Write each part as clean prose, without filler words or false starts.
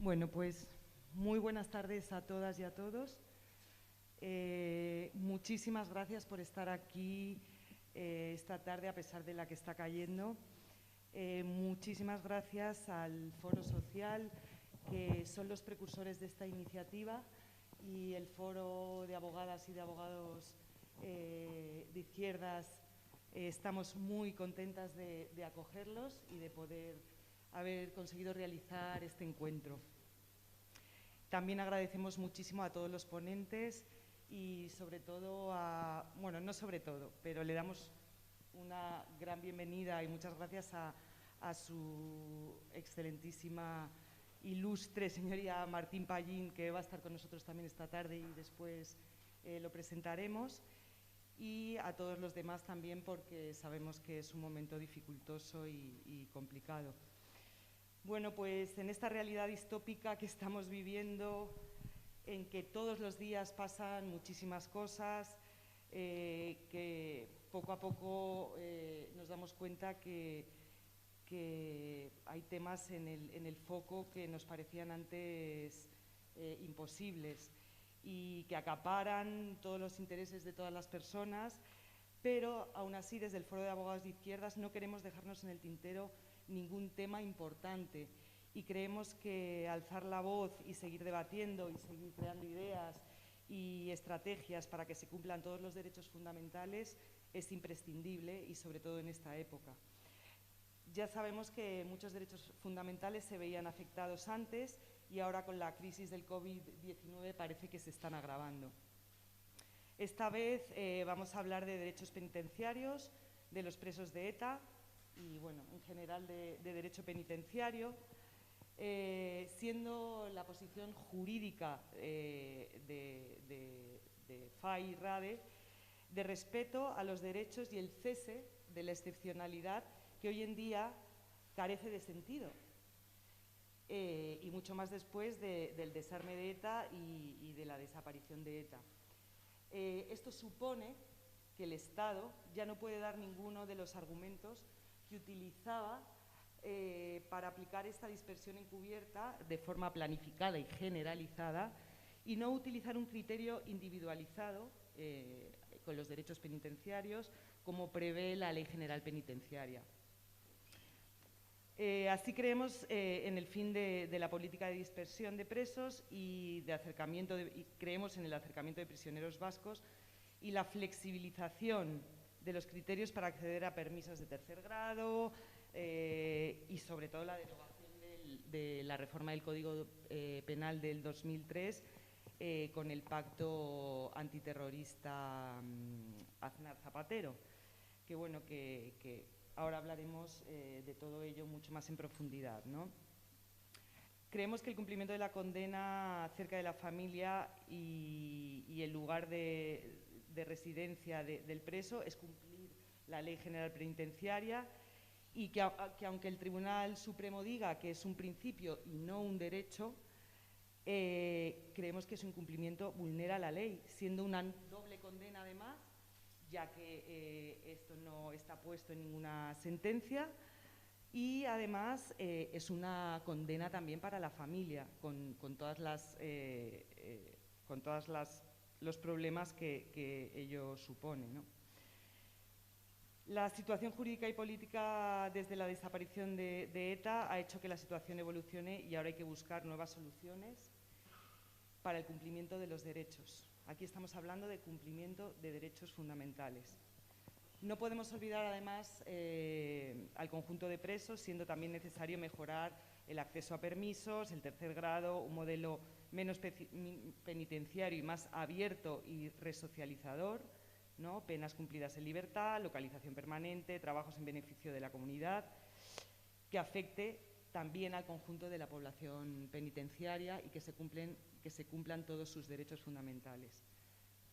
Bueno, pues muy buenas tardes a todas y a todos. Muchísimas gracias por estar aquí esta tarde a pesar de la que está cayendo. Muchísimas gracias al Foro Social, que son los precursores de esta iniciativa, y el Foro de Abogadas y de Abogados de Izquierdas. Estamos muy contentas de acogerlos y de poder haber conseguido realizar este encuentro. También agradecemos muchísimo a todos los ponentes y sobre todo bueno, no sobre todo, pero le damos una gran bienvenida y muchas gracias a su excelentísima, ilustre señoría Martín Pallín, que va a estar con nosotros también esta tarde y después lo presentaremos, y a todos los demás también, porque sabemos que es un momento dificultoso y complicado. Bueno, pues en esta realidad distópica que estamos viviendo, en que todos los días pasan muchísimas cosas, que poco a poco nos damos cuenta que hay temas en el foco que nos parecían antes imposibles y que acaparan todos los intereses de todas las personas, pero aún así desde el Foro de Abogados de Izquierdas no queremos dejarnos en el tintero ningún tema importante, y creemos que alzar la voz y seguir debatiendo y seguir creando ideas y estrategias para que se cumplan todos los derechos fundamentales es imprescindible, y sobre todo en esta época. Ya sabemos que muchos derechos fundamentales se veían afectados antes y ahora con la crisis del COVID-19 parece que se están agravando. Esta vez vamos a hablar de derechos penitenciarios, de los presos de ETA y, bueno, en general de derecho penitenciario, siendo la posición jurídica de FAI y RADE de respeto a los derechos y el cese de la excepcionalidad que hoy en día carece de sentido, y mucho más después del desarme de ETA y de la desaparición de ETA. Esto supone que el Estado ya no puede dar ninguno de los argumentos que utilizaba para aplicar esta dispersión encubierta de forma planificada y generalizada, y no utilizar un criterio individualizado con los derechos penitenciarios como prevé la Ley General Penitenciaria. Así creemos en el fin de la política de dispersión de presos y creemos en el acercamiento de prisioneros vascos y la flexibilización de los criterios para acceder a permisos de tercer grado, y sobre todo la derogación de la reforma del Código Penal del 2003 con el pacto antiterrorista Aznar-Zapatero, que bueno, que ahora hablaremos de todo ello mucho más en profundidad, ¿no? Creemos que el cumplimiento de la condena cerca de la familia y el lugar de residencia del preso es cumplir la Ley General Penitenciaria, y que aunque el Tribunal Supremo diga que es un principio y no un derecho, creemos que su incumplimiento vulnera la ley, siendo una doble condena además, ya que esto no está puesto en ninguna sentencia, y además es una condena también para la familia, con todos los problemas que ello supone, ¿no? La situación jurídica y política desde la desaparición de ETA ha hecho que la situación evolucione, y ahora hay que buscar nuevas soluciones para el cumplimiento de los derechos. Aquí estamos hablando de cumplimiento de derechos fundamentales. No podemos olvidar, además, al conjunto de presos, siendo también necesario mejorar el acceso a permisos, el tercer grado, un modelo menos penitenciario y más abierto y resocializador, ¿no? Penas cumplidas en libertad, localización permanente, trabajos en beneficio de la comunidad, que afecte también al conjunto de la población penitenciaria y que se cumplan todos sus derechos fundamentales.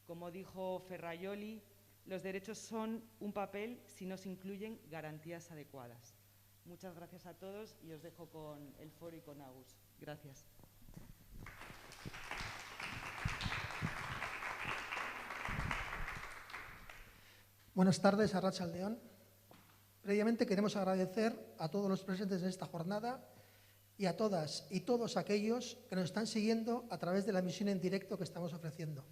Como dijo Ferraioli, los derechos son un papel si no se incluyen garantías adecuadas. Muchas gracias a todos y os dejo con el foro y con Agus. Gracias. Buenas tardes, Arratsaldeon. Previamente queremos agradecer a todos los presentes en esta jornada y a todas y todos aquellos que nos están siguiendo a través de la emisión en directo que estamos ofreciendo.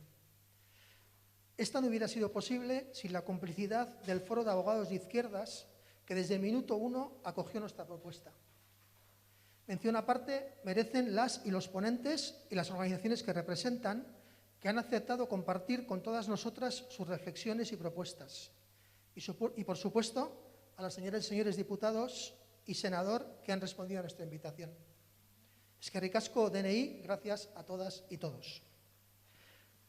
Esta no hubiera sido posible sin la complicidad del Foro de Abogados de Izquierdas, que desde el minuto 1 acogió nuestra propuesta. Mención aparte merecen las y los ponentes y las organizaciones que representan, que han aceptado compartir con todas nosotras sus reflexiones y propuestas. Y por supuesto, a las señoras y señores diputados y senador que han respondido a nuestra invitación. Eskerrik asko DNI, gracias a todas y todos.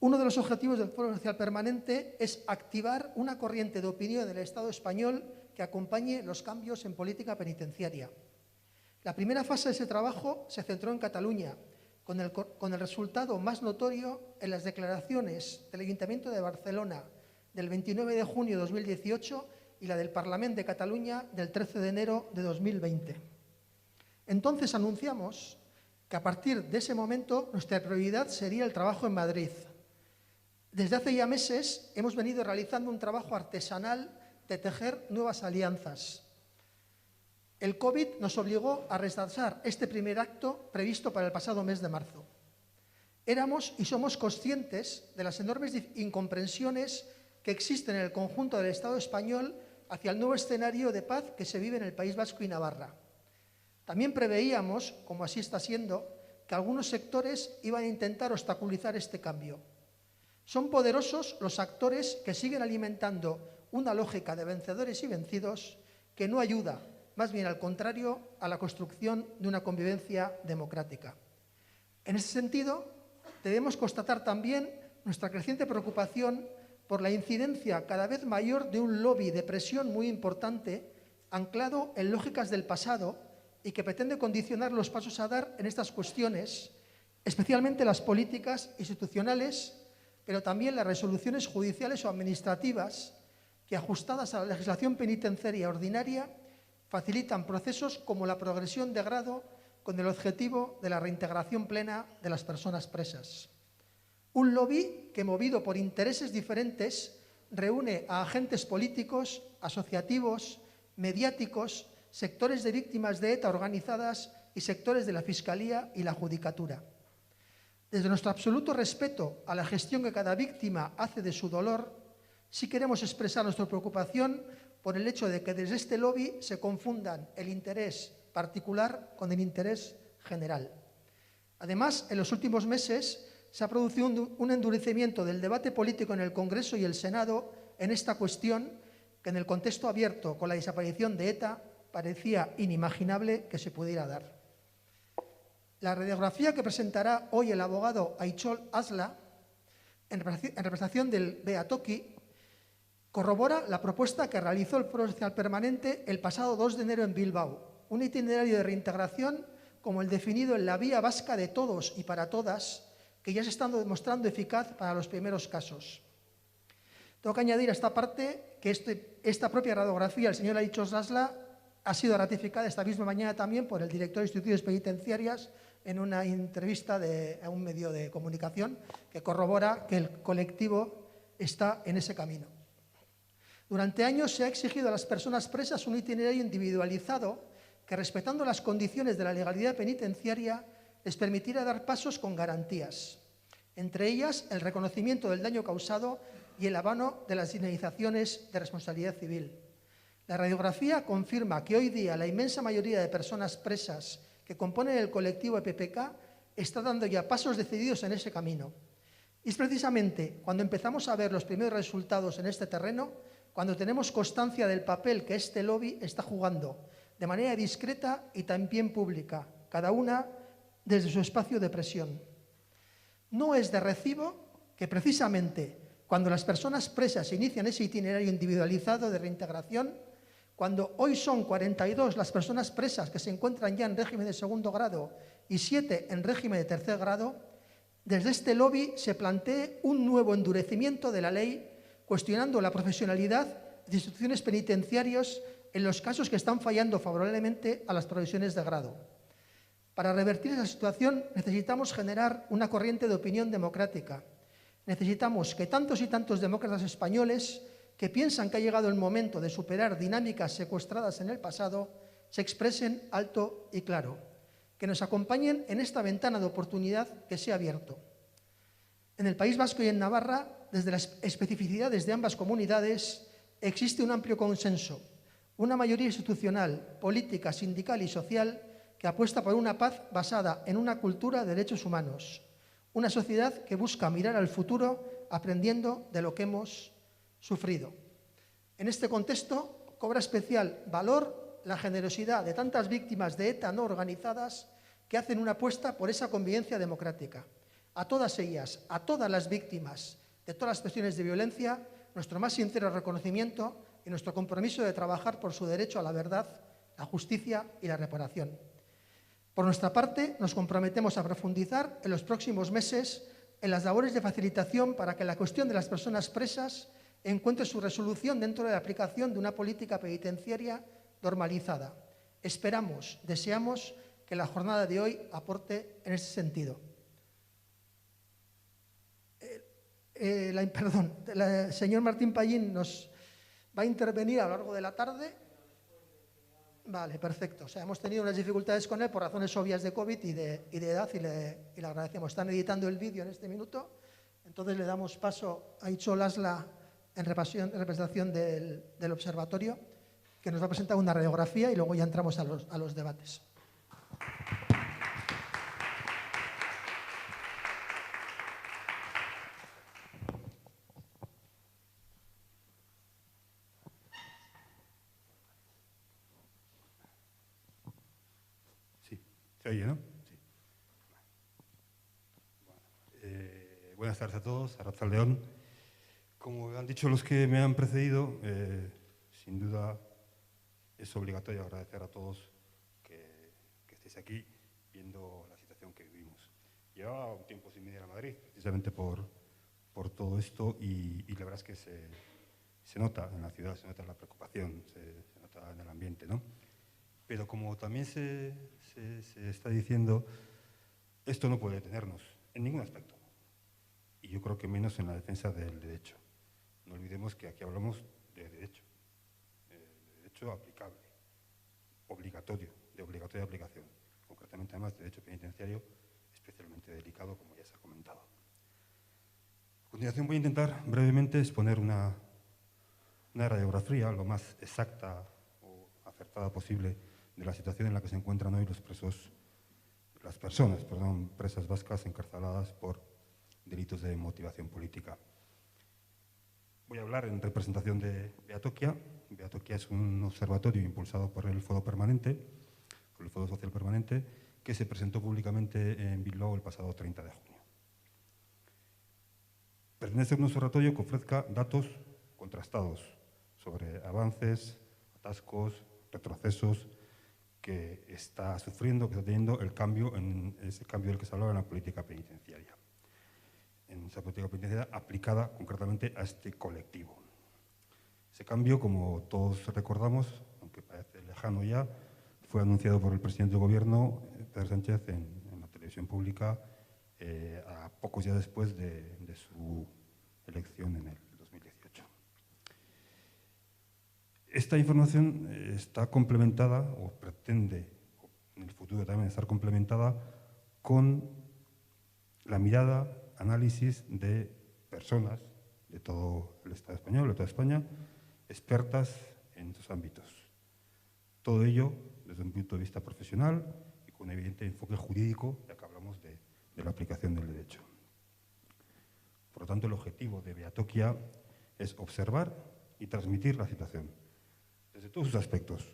Uno de los objetivos del Foro Social Permanente es activar una corriente de opinión del Estado español que acompañe los cambios en política penitenciaria. La primera fase de ese trabajo se centró en Cataluña, con el resultado más notorio en las declaraciones del Ayuntamiento de Barcelona del 29 de junio de 2018 y la del Parlament de Cataluña del 13 de enero de 2020. Entonces anunciamos que a partir de ese momento nuestra prioridad sería el trabajo en Madrid. Desde hace ya meses hemos venido realizando un trabajo artesanal de tejer nuevas alianzas. El COVID nos obligó a retrasar este primer acto previsto para el pasado mes de marzo. Éramos y somos conscientes de las enormes incomprensiones que existen en el conjunto del Estado español hacia el nuevo escenario de paz que se vive en el País Vasco y Navarra. También preveíamos, como así está siendo, que algunos sectores iban a intentar obstaculizar este cambio. Son poderosos los actores que siguen alimentando una lógica de vencedores y vencidos que no ayuda, más bien al contrario, a la construcción de una convivencia democrática. En ese sentido, debemos constatar también nuestra creciente preocupación por la incidencia cada vez mayor de un lobby de presión muy importante, anclado en lógicas del pasado y que pretende condicionar los pasos a dar en estas cuestiones, especialmente las políticas institucionales, pero también las resoluciones judiciales o administrativas que, ajustadas a la legislación penitenciaria ordinaria, facilitan procesos como la progresión de grado con el objetivo de la reintegración plena de las personas presas. Un lobby que, movido por intereses diferentes, reúne a agentes políticos, asociativos, mediáticos, sectores de víctimas de ETA organizadas y sectores de la Fiscalía y la Judicatura. Desde nuestro absoluto respeto a la gestión que cada víctima hace de su dolor, sí queremos expresar nuestra preocupación por el hecho de que desde este lobby se confundan el interés particular con el interés general. Además, en los últimos meses se ha producido un endurecimiento del debate político en el Congreso y el Senado en esta cuestión que, en el contexto abierto con la desaparición de ETA, parecía inimaginable que se pudiera dar. La radiografía que presentará hoy el abogado Aichol Asla, en representación del Beatoki, corrobora la propuesta que realizó el Foro Social Permanente el pasado 2 de enero en Bilbao, un itinerario de reintegración como el definido en la Vía Vasca de todos y para todas, que ya se está demostrando eficaz para los primeros casos. Tengo que añadir a esta parte que esta propia radiografía del señor Aichol Asla ha sido ratificada esta misma mañana también por el director de instituciones penitenciarias en una entrevista a un medio de comunicación que corrobora que el colectivo está en ese camino. Durante años se ha exigido a las personas presas un itinerario individualizado que, respetando las condiciones de la legalidad penitenciaria, les permitiera dar pasos con garantías, entre ellas el reconocimiento del daño causado y el abono de las indemnizaciones de responsabilidad civil. La radiografía confirma que hoy día la inmensa mayoría de personas presas que componen el colectivo EPPK está dando ya pasos decididos en ese camino. Y es precisamente cuando empezamos a ver los primeros resultados en este terreno, cuando tenemos constancia del papel que este lobby está jugando de manera discreta y también pública, cada una desde su espacio de presión. No es de recibo que precisamente cuando las personas presas inician ese itinerario individualizado de reintegración, cuando hoy son 42 las personas presas que se encuentran ya en régimen de segundo grado y 7 en régimen de tercer grado, desde este lobby se plantee un nuevo endurecimiento de la ley, cuestionando la profesionalidad de instituciones penitenciarias en los casos que están fallando favorablemente a las provisiones de grado. Para revertir esa situación necesitamos generar una corriente de opinión democrática. Necesitamos que tantos y tantos demócratas españoles que piensan que ha llegado el momento de superar dinámicas secuestradas en el pasado se expresen alto y claro. que nos acompañen en esta ventana de oportunidad que se ha abierto. En el País Vasco y en Navarra, desde las especificidades de ambas comunidades, existe un amplio consenso, una mayoría institucional, política, sindical y social que apuesta por una paz basada en una cultura de derechos humanos, una sociedad que busca mirar al futuro aprendiendo de lo que hemos sufrido. En este contexto cobra especial valor la generosidad de tantas víctimas de ETA no organizadas que hacen una apuesta por esa convivencia democrática. A todas ellas, a todas las víctimas de todas las expresiones de violencia, nuestro más sincero reconocimiento y nuestro compromiso de trabajar por su derecho a la verdad, la justicia y la reparación. Por nuestra parte, nos comprometemos a profundizar en los próximos meses en las labores de facilitación para que la cuestión de las personas presas encuentre su resolución dentro de la aplicación de una política penitenciaria normalizada. Esperamos, deseamos que la jornada de hoy aporte en ese sentido. El señor Martín Pallín nos va a intervenir a lo largo de la tarde. Vale, perfecto. O sea, hemos tenido unas dificultades con él por razones obvias de COVID y de edad y le agradecemos. Están editando el vídeo en este minuto, entonces le damos paso a Itxo Lasla en representación del observatorio, que nos va a presentar una radiografía y luego ya entramos a los debates. ¿Se oye, no? Sí. Buenas tardes a todos, Arratsaldeon. Como han dicho los que me han precedido, sin duda es obligatorio agradecer a todos que estéis aquí viendo la situación que vivimos. Llevaba un tiempo sin venir a Madrid, precisamente por todo esto, y la verdad es que se nota en la ciudad, se nota la preocupación, se nota en el ambiente, ¿no? Pero como también se está diciendo, esto no puede detenernos en ningún aspecto. Y yo creo que menos en la defensa del derecho. No olvidemos que aquí hablamos de derecho aplicable, obligatorio, de obligatoria aplicación. Concretamente, además, derecho penitenciario especialmente delicado, como ya se ha comentado. A continuación voy a intentar brevemente exponer una radiografía lo más exacta o acertada posible de la situación en la que se encuentran hoy las personas presas vascas encarceladas por delitos de motivación política. Voy a hablar en representación de Beatokia. Beatokia es un observatorio impulsado por el Foro Permanente, por el Foro Social Permanente, que se presentó públicamente en Bilbao el pasado 30 de junio. Pertenece a un observatorio que ofrezca datos contrastados sobre avances, atascos, retrocesos que está sufriendo, que está teniendo ese cambio del que se hablaba en la política penitenciaria. En esa política penitenciaria aplicada concretamente a este colectivo. Ese cambio, como todos recordamos, aunque parece lejano ya, fue anunciado por el presidente del Gobierno, Pedro Sánchez, en la televisión pública a pocos días después de su elección en el 2018. Esta información está complementada, o pretende en el futuro también estar complementada, con la mirada, análisis de personas de todo el Estado español, de toda España, expertas en estos ámbitos. Todo ello desde un punto de vista profesional y con un evidente enfoque jurídico, ya que hablamos de la aplicación del derecho. Por lo tanto, el objetivo de Beatokia es observar y transmitir la situación, desde todos sus aspectos,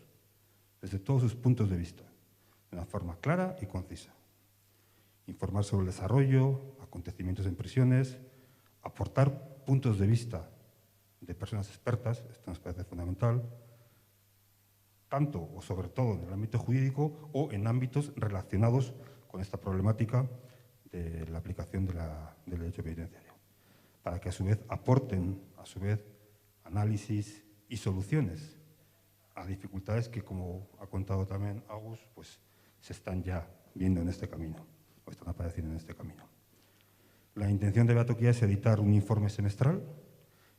desde todos sus puntos de vista, de una forma clara y concisa. Informar sobre el desarrollo, acontecimientos en prisiones, aportar puntos de vista de personas expertas, esto nos parece fundamental, tanto o sobre todo en el ámbito jurídico o en ámbitos relacionados con esta problemática de la aplicación del derecho penitenciario, para que a su vez aporten, análisis y soluciones a dificultades que, como ha contado también Agus, pues se están ya viendo en este camino, o están apareciendo en este camino. La intención de Beatokia es editar un informe semestral.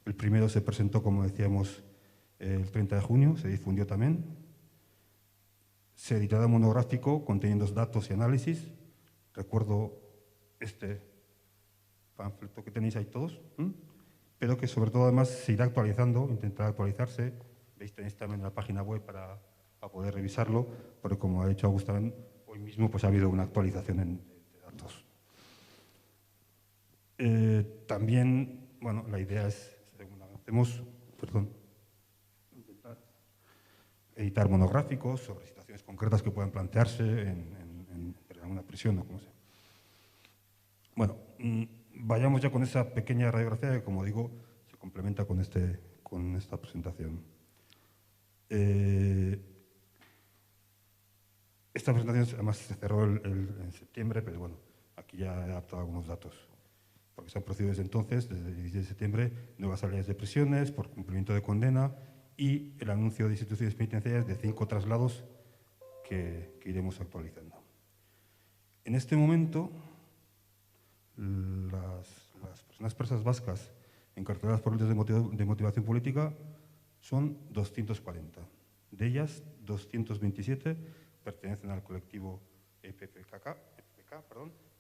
El primero se presentó, como decíamos, el 30 de junio, se difundió también. Se editará un monográfico conteniendo datos y análisis. Recuerdo este panfleto que tenéis ahí todos, pero que sobre todo además se irá actualizando, intentará actualizarse. Veis, tenéis también la página web para poder revisarlo, porque como ha dicho Agustín, hoy mismo pues, ha habido una actualización de datos. También, bueno, la idea es, según avancemos, intentar editar monográficos sobre situaciones concretas que puedan plantearse en una prisión o como sea. Bueno, vayamos ya con esa pequeña radiografía que, como digo, se complementa con esta presentación. Esta presentación además se cerró en septiembre, pero bueno, aquí ya he adaptado algunos datos, porque se han producido desde entonces, desde el 16 de septiembre, nuevas salidas de prisiones por cumplimiento de condena y el anuncio de instituciones penitenciarias de 5 traslados que iremos actualizando. En este momento, las personas presas vascas encarceladas por delitos de motivación política son 240. De ellas, 227 pertenecen al colectivo EPPK,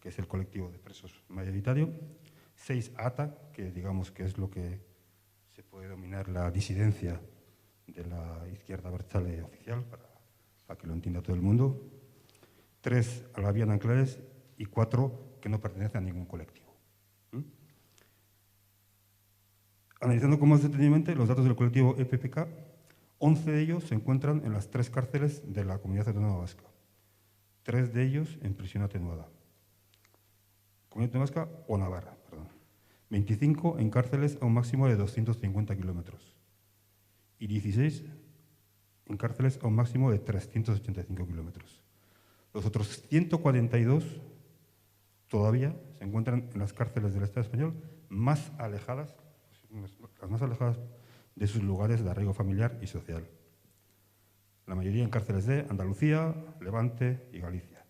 que es el colectivo de presos mayoritario, 6 a ATA, que digamos que es lo que se puede denominar la disidencia de la izquierda abertzale oficial, para que lo entienda todo el mundo, 3 a la Vía Nanclares y 4 que no pertenecen a ningún colectivo. Analizando con más detenimiento los datos del colectivo EPPK, 11 de ellos se encuentran en las 3 cárceles de la Comunidad Autónoma Vasca, 3 de ellos en prisión atenuada. Comunidad Autónoma Vasca o Navarra, perdón. 25 en cárceles a un máximo de 250 kilómetros y 16 en cárceles a un máximo de 385 kilómetros. Los otros 142 todavía se encuentran en las cárceles del Estado español más alejadas, las más alejadas de sus lugares de arraigo familiar y social. La mayoría en cárceles de Andalucía, Levante y Galicia.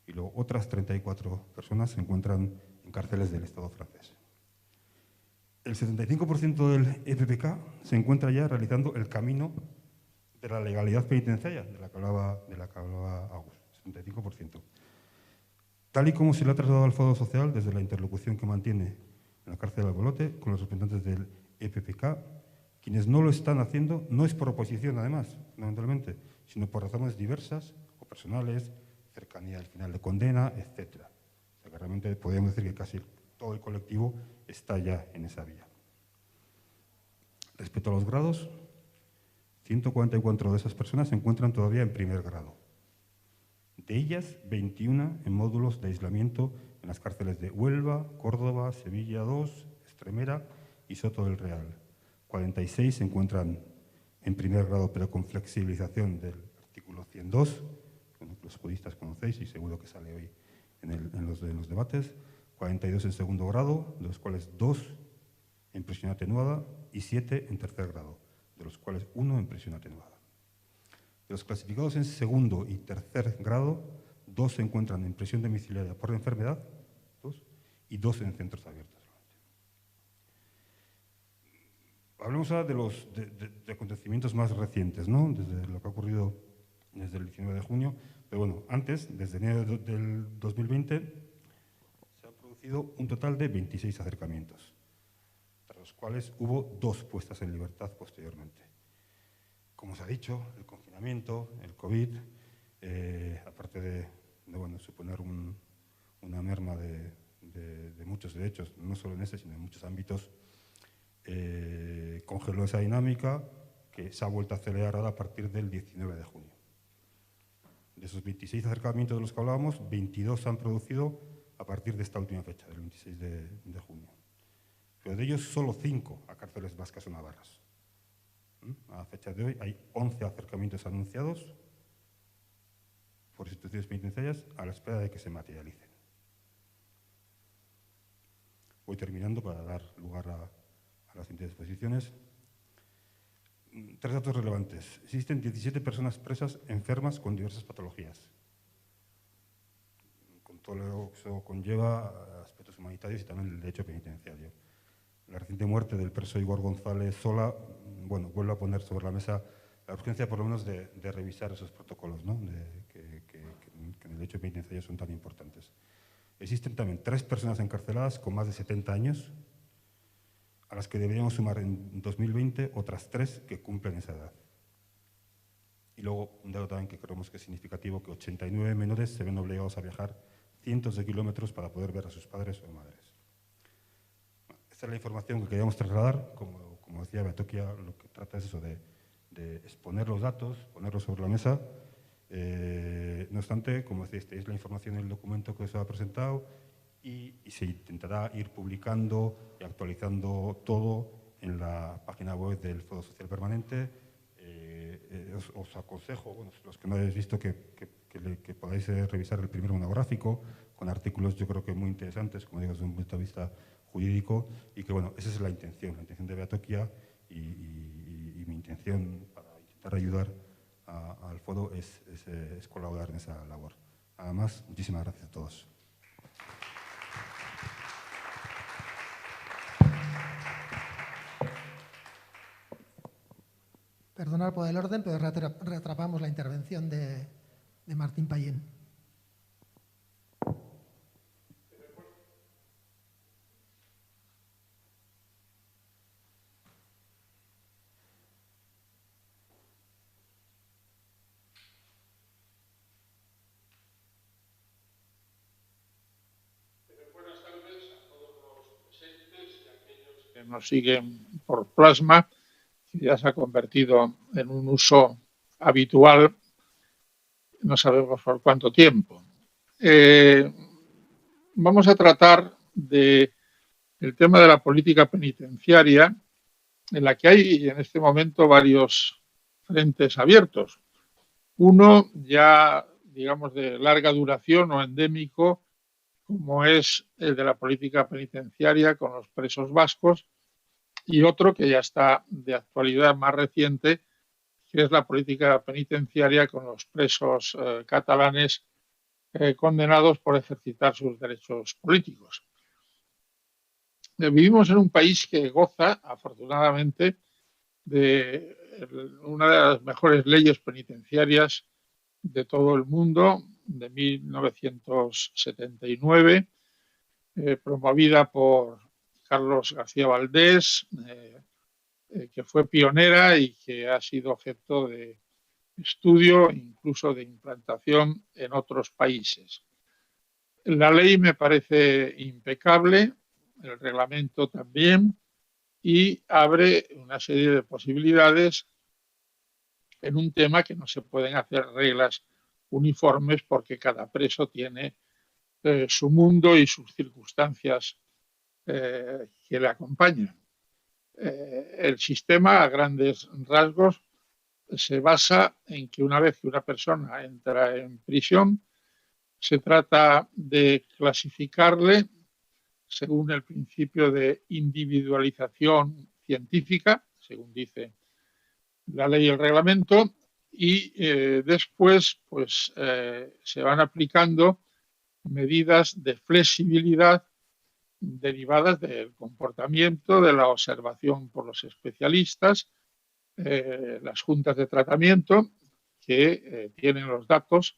Y luego otras 34 personas se encuentran en cárceles del Estado francés. El 75% del EPPK se encuentra ya realizando el camino de la legalidad penitenciaria, de la que hablaba Agus, 75%. Tal y como se le ha trasladado al Foro Social desde la interlocución que mantiene en la cárcel de Albolote con los representantes del EPPK, quienes no lo están haciendo no es por oposición, además, fundamentalmente, sino por razones diversas o personales, cercanía al final de condena, etc. O sea que realmente podríamos decir que casi todo el colectivo está ya en esa vía. Respecto a los grados, 144 de esas personas se encuentran todavía en primer grado. De ellas, 21 en módulos de aislamiento en las cárceles de Huelva, Córdoba, Sevilla II, Extremera y Soto del Real. 46 se encuentran en primer grado, pero con flexibilización del artículo 102, que los juristas conocéis y seguro que sale hoy en los debates. 42 en segundo grado, de los cuales 2 en prisión atenuada y 7 en tercer grado, de los cuales 1 en prisión atenuada. De los clasificados en segundo y tercer grado, 2 se encuentran en prisión domiciliaria por enfermedad, 2, y 2 en centros abiertos. Hablemos ahora de los acontecimientos más recientes, ¿no? Desde lo que ha ocurrido desde el 19 de junio. Pero bueno, antes, desde enero del 2020, se han producido un total de 26 acercamientos, tras los cuales hubo 2 puestas en libertad posteriormente. Como se ha dicho, el confinamiento, el COVID, aparte de suponer una merma de muchos derechos, no solo en ese, sino en muchos ámbitos, congeló esa dinámica que se ha vuelto a acelerar ahora a partir del 19 de junio. De esos 26 acercamientos de los que hablábamos, 22 se han producido a partir de esta última fecha, del 26 de junio. Pero de ellos, solo 5 a cárceles vascas o navarras. A la fecha de hoy hay 11 acercamientos anunciados por instituciones penitenciarias a la espera de que se materialicen. Voy terminando para dar lugar a las siguientes exposiciones. 3 datos relevantes. Existen 17 personas presas enfermas con diversas patologías, con todo lo que eso conlleva aspectos humanitarios y también el derecho penitenciario. La reciente muerte del preso Igor González Sola, vuelve a poner sobre la mesa la urgencia por lo menos de revisar esos protocolos, ¿no? Que en el derecho penitenciario son tan importantes. Existen también 3 personas encarceladas con más de 70 años, a las que deberíamos sumar en 2020 otras 3 que cumplen esa edad. Y luego, un dato también que creemos que es significativo, que 89 menores se ven obligados a viajar cientos de kilómetros para poder ver a sus padres o madres. Bueno, esta es la información que queríamos trasladar. Como decía Beatokia, lo que trata es eso de exponer los datos, ponerlos sobre la mesa. No obstante, como decís, tenéis la información en el documento que os ha presentado y se intentará ir publicando y actualizando todo en la página web del Foro Social Permanente. Os aconsejo, bueno, los que no habéis visto, que podáis revisar el primer monográfico con artículos, yo creo que muy interesantes, como digo, desde un punto de vista jurídico, y que, bueno, esa es la intención de Beatokia y mi intención para intentar ayudar al foro es colaborar en esa labor. Nada más, muchísimas gracias a todos. Perdonad por el orden, pero reatrapamos la intervención de Martín Payén. Buenas tardes a todos los presentes y a aquellos que nos siguen por Plasma, que ya se ha convertido en un uso habitual, no sabemos por cuánto tiempo. Vamos a tratar del tema de la política penitenciaria, en la que hay en este momento varios frentes abiertos. Uno ya, digamos, de larga duración o endémico, como es el de la política penitenciaria con los presos vascos, y otro que ya está de actualidad más reciente, que es la política penitenciaria con los presos catalanes condenados por ejercitar sus derechos políticos. Vivimos en un país que goza, afortunadamente, de una de las mejores leyes penitenciarias de todo el mundo, de 1979, promovida por Carlos García Valdés, que fue pionera y que ha sido objeto de estudio, incluso de implantación en otros países. La ley me parece impecable, el reglamento también, y abre una serie de posibilidades en un tema que no se pueden hacer reglas uniformes porque cada preso tiene su mundo y sus circunstancias que le acompañan. El sistema, a grandes rasgos, se basa en que una vez que una persona entra en prisión, se trata de clasificarle según el principio de individualización científica, según dice la ley y el reglamento, y después pues, se van aplicando medidas de flexibilidad derivadas del comportamiento, de la observación por los especialistas, las juntas de tratamiento que tienen los datos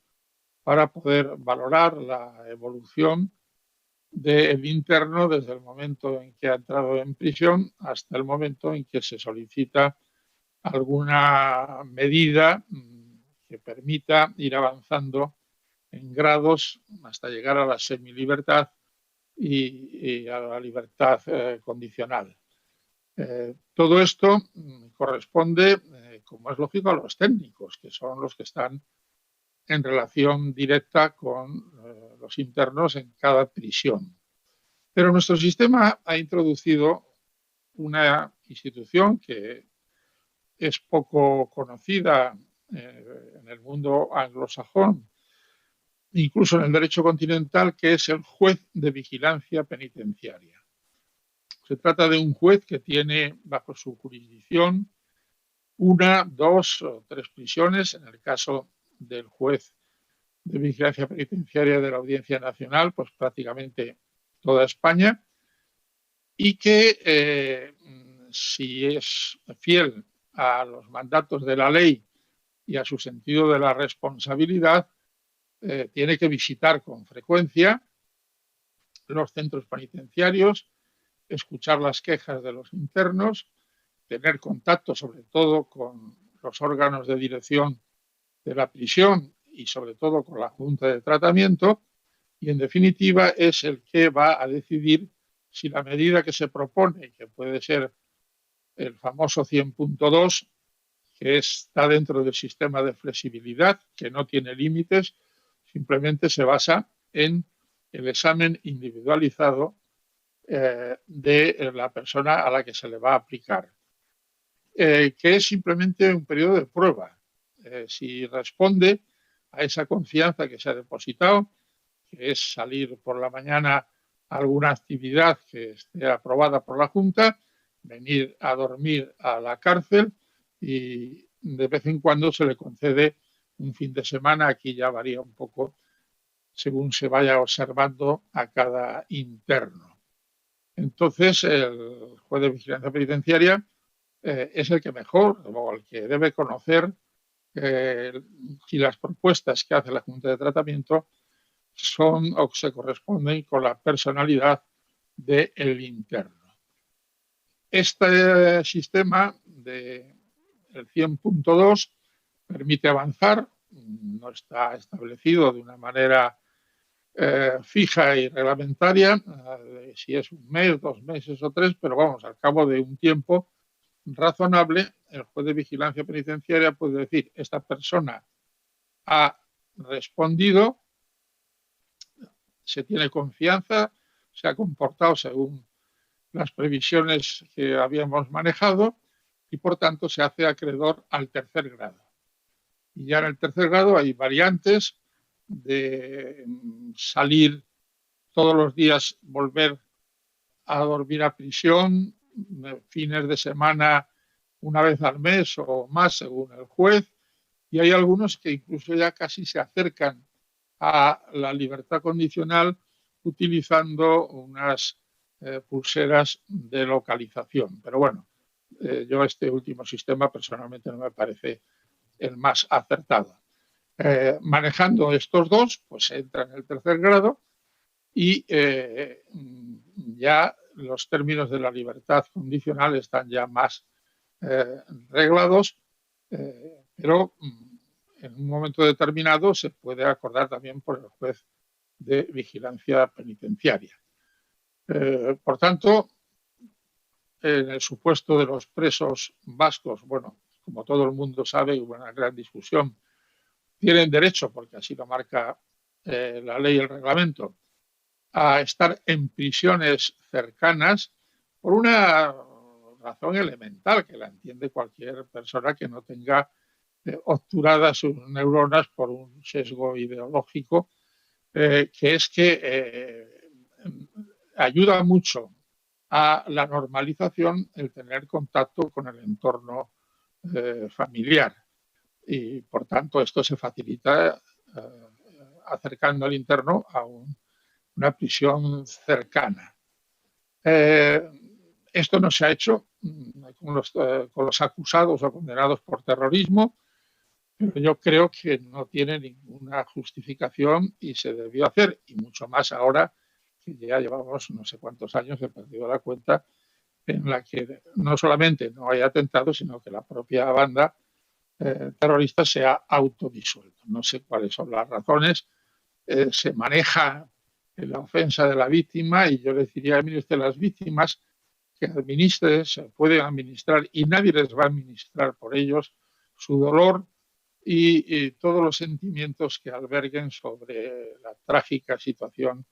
para poder valorar la evolución del interno desde el momento en que ha entrado en prisión hasta el momento en que se solicita alguna medida que permita ir avanzando en grados hasta llegar a la semilibertad y a la libertad condicional. Todo esto corresponde, como es lógico, a los técnicos, que son los que están en relación directa con los internos en cada prisión. Pero nuestro sistema ha introducido una institución que es poco conocida en el mundo anglosajón, incluso en el derecho continental, que es el juez de vigilancia penitenciaria. Se trata de un juez que tiene bajo su jurisdicción 1, 2 o 3 prisiones, en el caso del juez de vigilancia penitenciaria de la Audiencia Nacional, pues prácticamente toda España, y que si es fiel a los mandatos de la ley y a su sentido de la responsabilidad, tiene que visitar con frecuencia los centros penitenciarios, escuchar las quejas de los internos, tener contacto sobre todo con los órganos de dirección de la prisión y sobre todo con la Junta de Tratamiento, y en definitiva es el que va a decidir si la medida que se propone, que puede ser el famoso 100.2, que está dentro del sistema de flexibilidad, que no tiene límites, simplemente se basa en el examen individualizado de la persona a la que se le va a aplicar, que es simplemente un periodo de prueba. Si responde a esa confianza que se ha depositado, que es salir por la mañana a alguna actividad que esté aprobada por la Junta, venir a dormir a la cárcel y de vez en cuando se le concede un fin de semana. Aquí ya varía un poco según se vaya observando a cada interno. Entonces, el juez de vigilancia penitenciaria es el que mejor o el que debe conocer si las propuestas que hace la Junta de Tratamiento son o se corresponden con la personalidad del interno. Este sistema del 100.2 permite avanzar, no está establecido de una manera fija y reglamentaria, si es un mes, 2 meses o 3, pero vamos, al cabo de un tiempo razonable, el juez de vigilancia penitenciaria puede decir: esta persona ha respondido, se tiene confianza, se ha comportado según las previsiones que habíamos manejado y por tanto se hace acreedor al tercer grado. Y ya en el tercer grado hay variantes de salir todos los días, volver a dormir a prisión, fines de semana una vez al mes o más según el juez, y hay algunos que incluso ya casi se acercan a la libertad condicional utilizando unas pulseras de localización. Pero bueno, yo este último sistema personalmente no me parece el más acertado. Manejando estos dos, pues se entra en el tercer grado y ya los términos de la libertad condicional están ya más reglados, pero en un momento determinado se puede acordar también por el juez de vigilancia penitenciaria. Por tanto, en el supuesto de los presos vascos, bueno, como todo el mundo sabe, hubo una gran discusión, tienen derecho, porque así lo marca la ley y el reglamento, a estar en prisiones cercanas por una razón elemental que la entiende cualquier persona que no tenga obturadas sus neuronas por un sesgo ideológico, que es que ayuda mucho a la normalización el tener contacto con el entorno familiar. Y por tanto esto se facilita acercando al interno a una prisión cercana. Esto no se ha hecho con los acusados o condenados por terrorismo, pero yo creo que no tiene ninguna justificación y se debió hacer, y mucho más ahora que ya llevamos no sé cuántos años, he perdido la cuenta, en la que no solamente no hay atentados, sino que la propia banda terrorista se ha autodisuelto. No sé cuáles son las razones. Se maneja la ofensa de la víctima y yo le diría, mire usted, las víctimas que administren, se pueden administrar y nadie les va a administrar por ellos su dolor y todos los sentimientos que alberguen sobre la trágica situación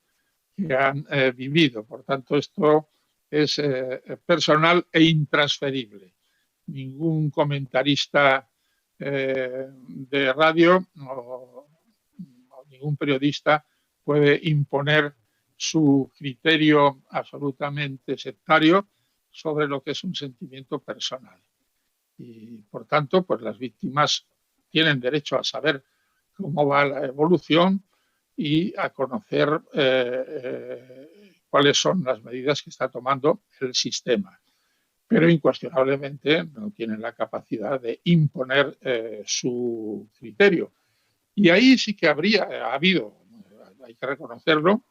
que han vivido. Por tanto, esto es personal e intransferible. Ningún comentarista de radio o ningún periodista puede imponer su criterio absolutamente sectario sobre lo que es un sentimiento personal. Y, por tanto, pues las víctimas tienen derecho a saber cómo va la evolución y a conocer cuáles son las medidas que está tomando el sistema. pero incuestionablemente no tienen la capacidad de imponer su criterio. Y ahí sí que ha habido, hay que reconocerlo,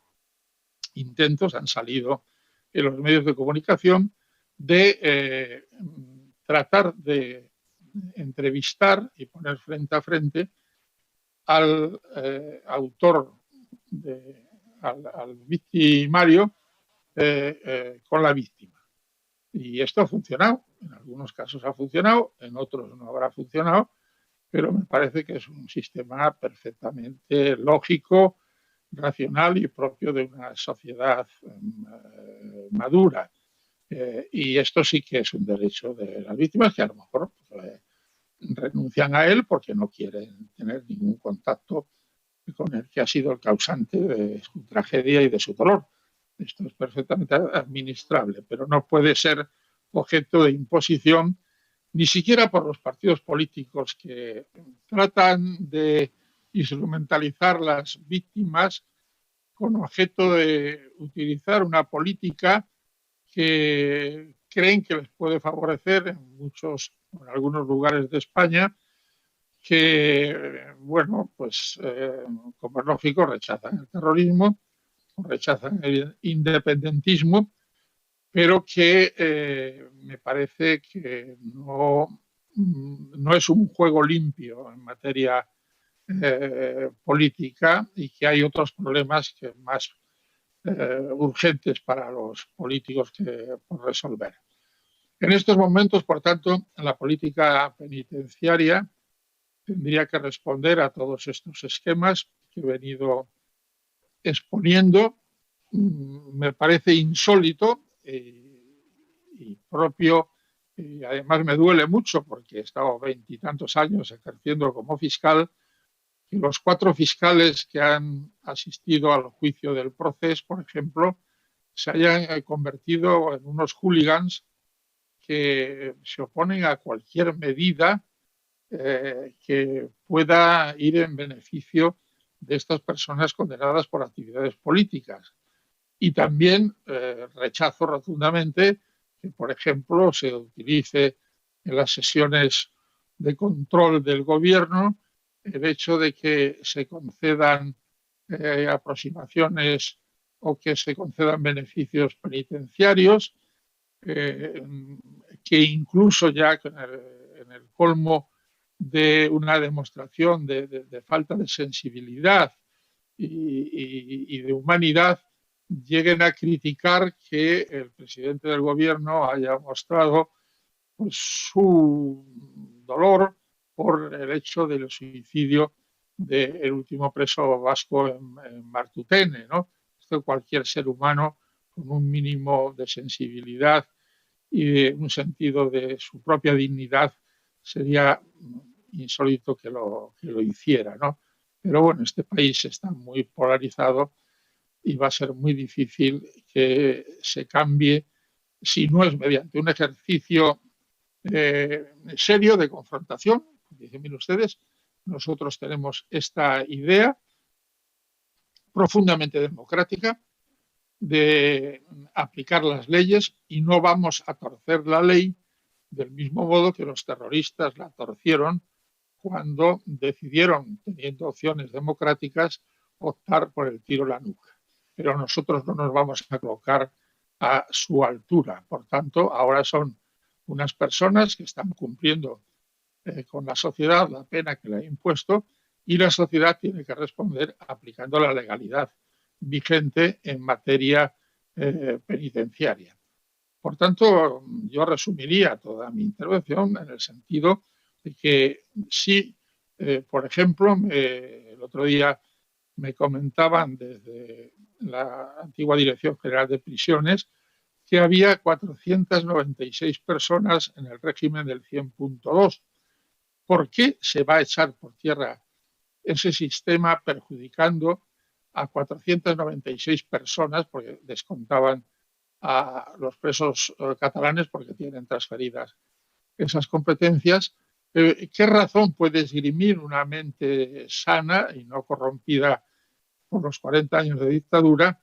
intentos, han salido en los medios de comunicación, de tratar de entrevistar y poner frente a frente al autor, al victimario, con la víctima. Y esto ha funcionado, en algunos casos ha funcionado, en otros no habrá funcionado, pero me parece que es un sistema perfectamente lógico, racional y propio de una sociedad madura. Y esto sí que es un derecho de las víctimas, que a lo mejor renuncian a él porque no quieren tener ningún contacto con el que ha sido el causante de su tragedia y de su dolor. Esto es perfectamente administrable, pero no puede ser objeto de imposición ni siquiera por los partidos políticos que tratan de instrumentalizar las víctimas con objeto de utilizar una política que creen que les puede favorecer en algunos lugares de España, que, bueno, pues como es lógico, rechazan el terrorismo, rechazan el independentismo, pero que me parece que no es un juego limpio en materia política y que hay otros problemas que más urgentes para los políticos que por resolver. En estos momentos, por tanto, la política penitenciaria tendría que responder a todos estos esquemas que he venido exponiendo. Me parece insólito y propio, y además me duele mucho porque he estado 20 y tantos años ejerciendo como fiscal, que los 4 fiscales que han asistido al juicio del Procés, por ejemplo, se hayan convertido en unos hooligans que se oponen a cualquier medida que pueda ir en beneficio de estas personas condenadas por actividades políticas. Y también rechazo rotundamente que, por ejemplo, se utilice en las sesiones de control del gobierno el hecho de que se concedan aproximaciones o que se concedan beneficios penitenciarios, que incluso ya en el colmo de una demostración de falta de sensibilidad y de humanidad, lleguen a criticar que el presidente del gobierno haya mostrado pues, su dolor por el hecho del suicidio del último preso vasco en Martutene, ¿no? Esto cualquier ser humano con un mínimo de sensibilidad y de un sentido de su propia dignidad sería insólito que lo hiciera, ¿no? Pero bueno, este país está muy polarizado y va a ser muy difícil que se cambie si no es mediante un ejercicio serio de confrontación. Dicen, miren ustedes, nosotros tenemos esta idea profundamente democrática de aplicar las leyes y no vamos a torcer la ley del mismo modo que los terroristas la torcieron cuando decidieron, teniendo opciones democráticas, optar por el tiro a la nuca. Pero nosotros no nos vamos a colocar a su altura. Por tanto, ahora son unas personas que están cumpliendo con la sociedad la pena que le ha impuesto y la sociedad tiene que responder aplicando la legalidad vigente en materia penitenciaria. Por tanto, yo resumiría toda mi intervención en el sentido de que si, por ejemplo, el otro día me comentaban desde la antigua Dirección General de Prisiones que había 496 personas en el régimen del 100.2. ¿Por qué se va a echar por tierra ese sistema perjudicando a 496 personas, porque descontaban a los presos catalanes porque tienen transferidas esas competencias? ¿Qué razón puede esgrimir una mente sana y no corrompida por los 40 años de dictadura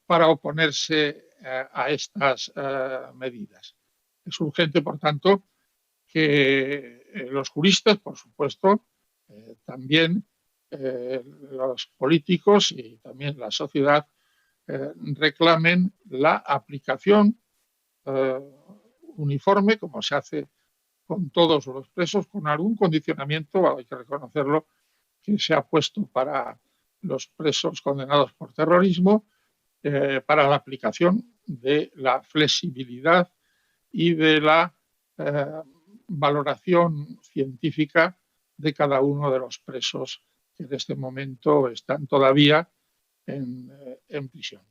para oponerse a estas medidas? Es urgente, por tanto, que los juristas, por supuesto, también los políticos y también la sociedad reclamen la aplicación uniforme, como se hace con todos los presos, con algún condicionamiento, hay que reconocerlo, que se ha puesto para los presos condenados por terrorismo, para la aplicación de la flexibilidad y de la valoración científica de cada uno de los presos que en este momento están todavía en prisión.